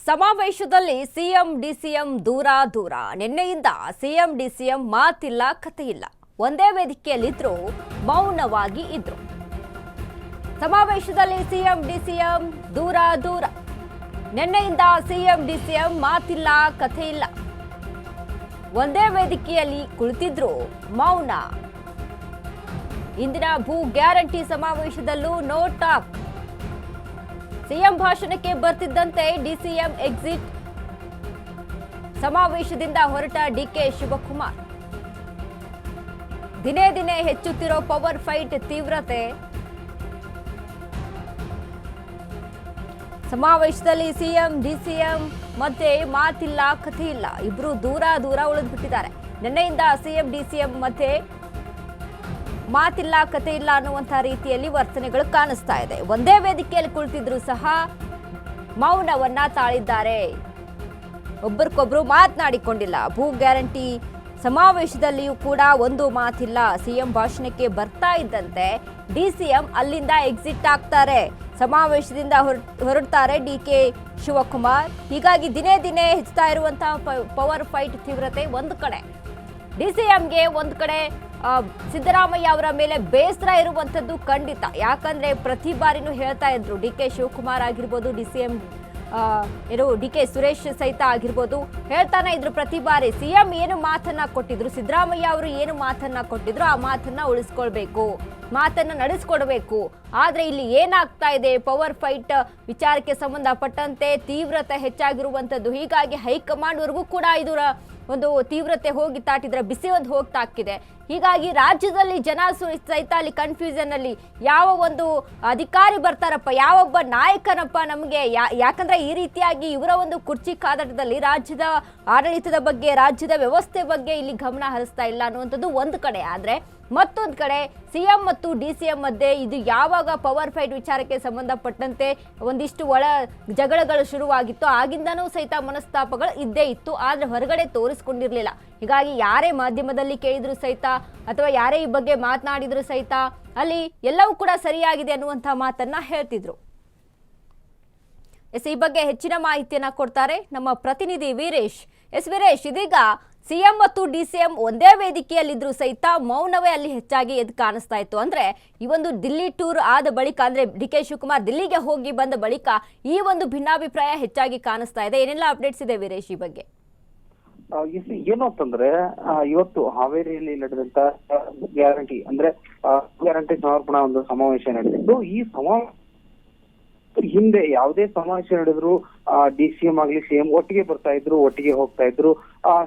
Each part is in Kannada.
ಸಮಾವೇಶದಲ್ಲಿ ಸಿಎಂ ಡಿಸಿಎಂ ದೂರ ದೂರ. ನಿನ್ನೆಯಿಂದ ಸಿಎಂ ಡಿಸಿಎಂ ಮಾತಿಲ್ಲ ಕಥೆಯಿಲ್ಲ. ಒಂದೇ ವೇದಿಕೆಯಲ್ಲಿದ್ರು ಮೌನವಾಗಿ ಇದ್ರು. ಸಮಾವೇಶದಲ್ಲಿ ಸಿಎಂ ಡಿಸಿಎಂ ದೂರ ದೂರ. ನಿನ್ನೆಯಿಂದ ಸಿಎಂ ಡಿಸಿಎಂ ಮಾತಿಲ್ಲ ಕಥೆಯಿಲ್ಲ. ಒಂದೇ ವೇದಿಕೆಯಲ್ಲಿ ಕುಳಿತಿದ್ರು ಮೌನ. ಇಂದಿನ ಭೂ ಗ್ಯಾರಂಟಿ ಸಮಾವೇಶದಲ್ಲೂ ನೋ ಟಾಕ್. ಸಿಎಂ ಭಾಷಣಕ್ಕೆ ಬರ್ತಿದ್ದಂತೆ ಡಿಸಿಎಂ ಎಕ್ಸಿಟ್. ಸಮಾವೇಶದಿಂದ ಹೊರಟ ಡಿಕೆ ಶಿವಕುಮಾರ್. ದಿನೇ ದಿನೇ ಹೆಚ್ಚುತ್ತಿರೋ ಪವರ್ ಫೈಟ್ ತೀವ್ರತೆ. ಸಮಾವೇಶದಲ್ಲಿ ಸಿಎಂ ಡಿಸಿಎಂ ಮಧ್ಯೆ ಮಾತಿಲ್ಲ ಕಥೆಯಿಲ್ಲ. ಇಬ್ರು ದೂರ ದೂರ ಉಳಿದ್ಬಿಟ್ಟಿದ್ದಾರೆ. ನಿನ್ನೆಯಿಂದ ಸಿಎಂ ಡಿಸಿಎಂ ಮಧ್ಯೆ ಮಾತಿಲ್ಲ ಕತೆ ಇಲ್ಲ ಅನ್ನುವಂಥ ರೀತಿಯಲ್ಲಿ ವರ್ತನೆಗಳು ಕಾಣಿಸ್ತಾ ಇದೆ. ಒಂದೇ ವೇದಿಕೆಯಲ್ಲಿ ಕುಳಿತಿದ್ರು ಸಹ ಮೌನವನ್ನ ತಾಳಿದ್ದಾರೆ. ಒಬ್ಬರಿಗೊಬ್ರು ಮಾತನಾಡಿಕೊಂಡಿಲ್ಲ. ಭೂ ಗ್ಯಾರಂಟಿ ಸಮಾವೇಶದಲ್ಲಿಯೂ ಕೂಡ ಒಂದು ಮಾತಿಲ್ಲ. ಸಿಎಂ ಭಾಷಣಕ್ಕೆ ಬರ್ತಾ ಇದ್ದಂತೆ ಡಿಸಿಎಂ ಅಲ್ಲಿಂದ ಎಕ್ಸಿಟ್ ಆಗ್ತಾರೆ. ಸಮಾವೇಶದಿಂದ ಹೊರಡ್ತಾರೆ ಡಿಕೆ ಶಿವಕುಮಾರ್. ಹೀಗಾಗಿ ದಿನೇ ದಿನೇ ಹೆಚ್ಚುತ್ತಾ ಇರುವಂತಹ ಪವರ್ ಫೈಟ್ ತೀವ್ರತೆ ಒಂದು ಕಡೆ. ಡಿಸಿಎಂಗೆ ಒಂದು ಕಡೆ ಸಿದ್ದರಾಮಯ್ಯ ಅವರ ಮೇಲೆ ಬೇಸರ ಇರುವಂಥದ್ದು ಖಂಡಿತ. ಯಾಕಂದ್ರೆ ಪ್ರತಿ ಬಾರಿನೂ ಹೇಳ್ತಾ ಇದ್ರು, ಡಿಕೆ ಶಿವಕುಮಾರ್ ಆಗಿರ್ಬೋದು, ಡಿಸಿಎಂ ಡಿಕೆ ಸುರೇಶ್ ಸಹಿತ ಆಗಿರ್ಬೋದು, ಹೇಳ್ತಾನೆ ಇದ್ರು ಪ್ರತಿ ಬಾರಿ ಸಿಎಂ ಏನು ಮಾತನ್ನ ಕೊಟ್ಟಿದ್ರು, ಸಿದ್ದರಾಮಯ್ಯ ಅವರು ಏನು ಮಾತನ್ನ ಕೊಟ್ಟಿದ್ರು ಆ ಮಾತನ್ನ ಉಳಿಸ್ಕೊಳ್ಬೇಕು, ಮಾತನ್ನ ನಡೆಸ್ಕೊಡ್ಬೇಕು. ಆದ್ರೆ ಇಲ್ಲಿ ಏನಾಗ್ತಾ ಇದೆ, ಪವರ್ ಫೈಟ್ ವಿಚಾರಕ್ಕೆ ಸಂಬಂಧಪಟ್ಟಂತೆ ತೀವ್ರತೆ ಹೆಚ್ಚಾಗಿರುವಂಥದ್ದು. ಹೀಗಾಗಿ ಹೈಕಮಾಂಡ್ ವರೆಗೂ ಕೂಡ ಇದರ ಒಂದು ತೀವ್ರತೆ ಹೋಗಿ ತಾಟಿದ್ರೆ ಬಿಸಿ ಒಂದು ಹೋಗಿ ತಾಕಿದೆ. ಹೀಗಾಗಿ ರಾಜ್ಯದಲ್ಲಿ ಜನ ಸಹಿತ ಅಲ್ಲಿ ಕನ್ಫ್ಯೂಷನ್ ಅಲ್ಲಿ ಯಾವ ಒಂದು ಅಧಿಕಾರಿ ಬರ್ತಾರಪ್ಪ, ಯಾವೊಬ್ಬ ನಾಯಕನಪ್ಪ ನಮಗೆ, ಯಾಕಂದ್ರೆ ಈ ರೀತಿಯಾಗಿ ಇವರ ಒಂದು ಕುರ್ಚಿ ಕಾದಾಟದಲ್ಲಿ ರಾಜ್ಯದ ಆಡಳಿತದ ಬಗ್ಗೆ, ರಾಜ್ಯದ ವ್ಯವಸ್ಥೆ ಬಗ್ಗೆ ಇಲ್ಲಿ ಗಮನ ಹರಿಸ್ತಾ ಇಲ್ಲ ಅನ್ನುವಂಥದ್ದು ಒಂದು ಕಡೆ. ಆದ್ರೆ ಮತ್ತೊಂದು ಕಡೆ ಸಿಎಂ ಮತ್ತು ಡಿಸಿಎಂ ಮಧ್ಯೆ ಇದು ಯಾವಾಗ ಪವರ್ ಫೈಟ್ ವಿಚಾರಕ್ಕೆ ಸಂಬಂಧಪಟ್ಟಂತೆ ಒಂದಿಷ್ಟು ಒಳ ಜಗಳಗಳು ಶುರುವಾಗಿತ್ತು, ಆಗಿಂದನೂ ಸಹಿತ ಮನಸ್ತಾಪಗಳು ಇದ್ದೇ ಇತ್ತು. ಆದ್ರೆ ಹೊರಗಡೆ ತೋರಿಸ್ಕೊಂಡಿರ್ಲಿಲ್ಲ. ಹೀಗಾಗಿ ಯಾರೇ ಮಾಧ್ಯಮದಲ್ಲಿ ಕೇಳಿದ್ರು ಸಹಿತ ಅಥವಾ ಯಾರೇ ಈ ಬಗ್ಗೆ ಮಾತನಾಡಿದ್ರು ಸಹಿತ ಅಲ್ಲಿ ಎಲ್ಲವೂ ಕೂಡ ಸರಿಯಾಗಿದೆ ಅನ್ನುವಂಥ ಮಾತನ್ನ ಹೇಳ್ತಿದ್ರು. ಈ ಬಗ್ಗೆ ಹೆಚ್ಚಿನ ಮಾಹಿತಿಯನ್ನ ಕೊಡ್ತಾರೆ ನಮ್ಮ ಪ್ರತಿನಿಧಿ ವೀರೇಶ್. ವೀರೇಶ್, ಇದೀಗ ಸಿಎಂ ಮತ್ತು ಡಿಸಿಎಂ ಒಂದೇ ವೇದಿಕೆಯಲ್ಲಿದ್ರು ಸಹಿತ ಮೌನವೇ ಅಲ್ಲಿ ಹೆಚ್ಚಾಗಿ ಎದ್ದು ಕಾಣಿಸ್ತಾ ಇತ್ತು. ಅಂದ್ರೆ ಈ ಒಂದು ದಿಲ್ಲಿ ಟೂರ್ ಆದ ಬಳಿಕ, ಅಂದ್ರೆ ಡಿಕೆ ಶಿವಕುಮಾರ್ ದಿಲ್ಲಿಗೆ ಹೋಗಿ ಬಂದ ಬಳಿಕ ಈ ಒಂದು ಭಿನ್ನಾಭಿಪ್ರಾಯ ಹೆಚ್ಚಾಗಿ ಕಾಣಿಸ್ತಾ ಇದೆ. ಏನೆಲ್ಲ ಅಪ್ಡೇಟ್ಸ್ ಇದೆ ವೀರೇಶ್ ಈ ಬಗ್ಗೆ? ಏನು ಅಂತಂದ್ರೆ, ಇವತ್ತು ಹಾವೇರಿಯಲ್ಲಿ ನಡೆದಂತ ಗ್ಯಾರಂಟಿ ಅಂದ್ರೆ ಗ್ಯಾರಂಟಿ ಸಮರ್ಪಣಾ ಒಂದು ಸಮಾವೇಶ ನಡೆದಿದ್ದು. ಈ ಹಿಂದೆ ಯಾವುದೇ ಸಮಾವೇಶ ನಡೆದ್ರು ಡಿಸಿಎಂ ಆಗ್ಲಿ ಸಿಎಂ ಒಟ್ಟಿಗೆ ಬರ್ತಾ ಇದ್ರು, ಒಟ್ಟಿಗೆ ಹೋಗ್ತಾ ಇದ್ರು.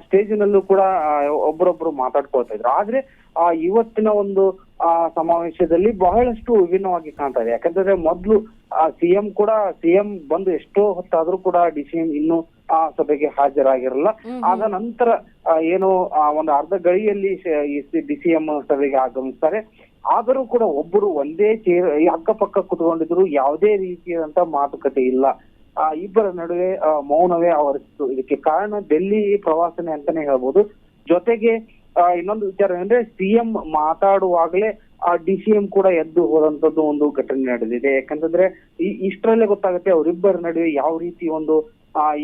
ಸ್ಟೇಜಿನಲ್ಲೂ ಕೂಡ ಒಬ್ಬರೊಬ್ರು ಮಾತಾಡ್ಕೊಳ್ತಾ ಇದ್ರು. ಆದ್ರೆ ಇವತ್ತಿನ ಒಂದು ಸಮಾವೇಶದಲ್ಲಿ ಬಹಳಷ್ಟು ವಿಭಿನ್ನವಾಗಿ ಕಾಣ್ತಾ ಇದೆ. ಯಾಕಂದ್ರೆ ಮೊದ್ಲು ಸಿಎಂ ಬಂದು ಎಷ್ಟೋ ಹೊತ್ತಾದ್ರೂ ಕೂಡ ಡಿಸಿಎಂ ಇನ್ನು ಆ ಸಭೆಗೆ ಹಾಜರಾಗಿರಲ್ಲ. ಆದ ನಂತರ ಏನು ಒಂದು ಅರ್ಧ ಗಳಿಯಲ್ಲಿ ಡಿಸಿಎಂ ಸಭೆಗೆ ಆಗಮಿಸ್ತಾರೆ. ಆದರೂ ಕೂಡ ಒಬ್ಬರು ಒಂದೇ ಚೇರ್ ಅಕ್ಕಪಕ್ಕ ಕುತ್ಕೊಂಡಿದ್ರು. ಯಾವುದೇ ರೀತಿಯಾದಂತ ಮಾತುಕತೆ ಇಲ್ಲ. ಇಬ್ಬರ ನಡುವೆ ಮೌನವೇ ಆವರಿಸಿತು. ಇದಕ್ಕೆ ಕಾರಣ ಡೆಲ್ಲಿ ಪ್ರವಾಸನೆ ಅಂತಾನೆ ಹೇಳ್ಬೋದು. ಜೊತೆಗೆ ಇನ್ನೊಂದು ವಿಚಾರ ಅಂದ್ರೆ ಸಿಎಂ ಮಾತಾಡುವಾಗಲೇ ಡಿಸಿಎಂ ಕೂಡ ಎದ್ದು ಹೋದಂತದ್ದು ಒಂದು ಘಟನೆ ನಡೆದಿದೆ. ಯಾಕಂತಂದ್ರೆ ಇಷ್ಟರಲ್ಲೇ ಗೊತ್ತಾಗುತ್ತೆ ಅವರಿಬ್ಬರ ನಡುವೆ ಯಾವ ರೀತಿ ಒಂದು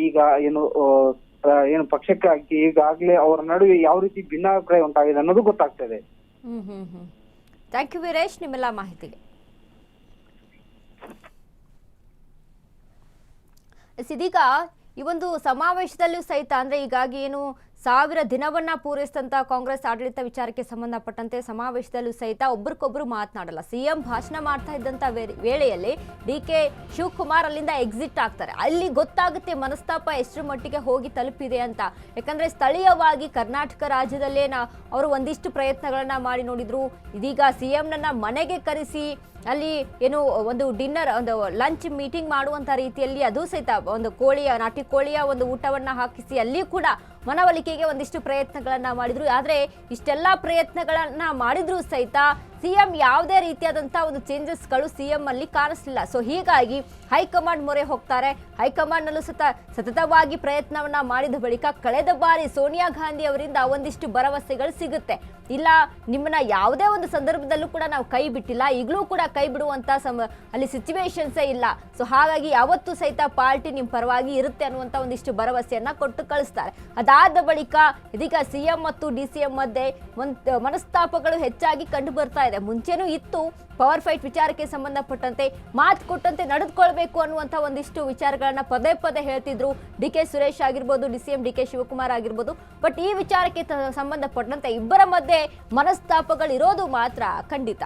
ಈಗ ಏನು ಪಕ್ಷಕ್ಕೆ ಈಗಾಗ್ಲೇ ಅವರ ನಡುವೆ ಯಾವ ರೀತಿ ಭಿನ್ನಾಭಿಪ್ರಾಯ ಉಂಟಾಗಿದೆ ಅನ್ನೋದು ಗೊತ್ತಾಗ್ತದೆ. ಥ್ಯಾಂಕ್ ಯು ವೀರೇಶ್ ನಿಮ್ಮೆಲ್ಲ ಮಾಹಿತಿಗೆ. ಇದೀಗ ಈ ಒಂದು ಸಮಾವೇಶದಲ್ಲೂ ಸಹಿತ ಅಂದ್ರೆ ಹೀಗಾಗಿ ಏನು 1000 ದಿನವನ್ನ ಪೂರೈಸಿದಂತ ಕಾಂಗ್ರೆಸ್ ಆಡಳಿತ ವಿಚಾರಕ್ಕೆ ಸಂಬಂಧಪಟ್ಟಂತೆ ಸಮಾವೇಶದಲ್ಲೂ ಸಹಿತ ಒಬ್ಬರಿಗೊಬ್ರು ಮಾತನಾಡಲ್ಲ. ಸಿಎಂ ಭಾಷಣ ಮಾಡ್ತಾ ಇದ್ದಂತ ವೇಳೆಯಲ್ಲಿ ಡಿಕೆ ಶಿವಕುಮಾರ್ ಅಲ್ಲಿಂದ ಎಕ್ಸಿಟ್ ಆಗ್ತಾರೆ. ಅಲ್ಲಿ ಗೊತ್ತಾಗುತ್ತೆ ಮನಸ್ತಾಪ ಎಷ್ಟರ ಮಟ್ಟಿಗೆ ಹೋಗಿ ತಲುಪಿದೆ ಅಂತ. ಯಾಕಂದ್ರೆ ಸ್ಥಳೀಯವಾಗಿ ಕರ್ನಾಟಕ ರಾಜ್ಯದಲ್ಲೇ ಅವರು ಒಂದಿಷ್ಟು ಪ್ರಯತ್ನಗಳನ್ನ ಮಾಡಿ ನೋಡಿದ್ರು. ಇದೀಗ ಸಿಎಂನನ್ನ ಮನೆಗೆ ಕರೆಸಿ ಅಲ್ಲಿ ಏನು ಒಂದು ಡಿನ್ನರ್, ಒಂದು ಲಂಚ್ ಮೀಟಿಂಗ್ ಮಾಡುವಂತ ರೀತಿಯಲ್ಲಿ ಅದು ಸಹಿತ ಒಂದು ನಾಟಿ ಕೋಳಿಯ ಒಂದು ಊಟವನ್ನ ಹಾಕಿಸಿ ಅಲ್ಲಿ ಕೂಡ ಮನವೊಲಿಕೆಗೆ ಒಂದಿಷ್ಟು ಪ್ರಯತ್ನಗಳನ್ನ ಮಾಡಿದ್ರು. ಆದ್ರೆ ಇಷ್ಟೆಲ್ಲಾ ಪ್ರಯತ್ನಗಳನ್ನ ಮಾಡಿದ್ರು ಸಹಿತ ಸಿಎಂ ಯಾವುದೇ ರೀತಿಯಾದಂತಹ ಒಂದು ಚೇಂಜಸ್ಗಳು ಸಿಎಂ ಅಲ್ಲಿ ಕಾಣಿಸ್ಲಿಲ್ಲ. ಸೊ ಹೀಗಾಗಿ ಹೈಕಮಾಂಡ್ ಮೊರೆ ಹೋಗ್ತಾರೆ. ಹೈಕಮಾಂಡ್ ನಲ್ಲೂ ಸತತವಾಗಿ ಪ್ರಯತ್ನವನ್ನ ಮಾಡಿದ ಬಳಿಕ ಕಳೆದ ಬಾರಿ ಸೋನಿಯಾ ಗಾಂಧಿ ಅವರಿಂದ ಒಂದಿಷ್ಟು ಭರವಸೆಗಳು ಸಿಗುತ್ತೆ. ಇಲ್ಲ, ನಿಮ್ಮನ್ನ ಯಾವುದೇ ಒಂದು ಸಂದರ್ಭದಲ್ಲೂ ಕೂಡ ನಾವು ಕೈ ಬಿಟ್ಟಿಲ್ಲ, ಈಗಲೂ ಕೂಡ ಕೈ ಬಿಡುವಂತ ಅಲ್ಲಿ ಸಿಚುವೇಶನ್ಸೇ ಇಲ್ಲ. ಸೊ ಹಾಗಾಗಿ ಯಾವತ್ತೂ ಸಹಿತ ಪಾರ್ಟಿ ನಿಮ್ಮ ಪರವಾಗಿ ಇರುತ್ತೆ ಅನ್ನುವಂತ ಒಂದಿಷ್ಟು ಭರವಸೆಯನ್ನ ಕೊಟ್ಟು ಕಳಿಸ್ತಾರೆ. ಅದಾದ ಬಳಿಕ ಇದೀಗ ಸಿಎಂ ಮತ್ತು ಡಿಸಿಎಂ ಮಧ್ಯೆ ಮನಸ್ತಾಪಗಳು ಹೆಚ್ಚಾಗಿ ಕಂಡು ಬರ್ತಾ ಇದೆ. ಮುಂಚೆನೂ ಇತ್ತು, ಪವರ್ ಫೈಟ್ ವಿಚಾರಕ್ಕೆ ಸಂಬಂಧಪಟ್ಟಂತೆ ಮಾತು ಕೊಟ್ಟಂತೆ ನಡೆದುಕೊಳ್ಬೇಕು ಅನ್ನುವಂಥ ಒಂದಿಷ್ಟು ವಿಚಾರಗಳನ್ನ ಪದೇ ಪದೇ ಹೇಳ್ತಿದ್ರು ಡಿ.ಕೆ. ಸುರೇಶ್ ಆಗಿರ್ಬೋದು, ಡಿಸಿಎಂ ಡಿ.ಕೆ. ಶಿವಕುಮಾರ್ ಆಗಿರ್ಬೋದು. ಬಟ್ ಈ ವಿಚಾರಕ್ಕೆ ಸಂಬಂಧಪಟ್ಟಂತೆ ಇಬ್ಬರ ಮಧ್ಯೆ ಮನಸ್ತಾಪಗಳಿರೋದು ಮಾತ್ರ ಖಂಡಿತ.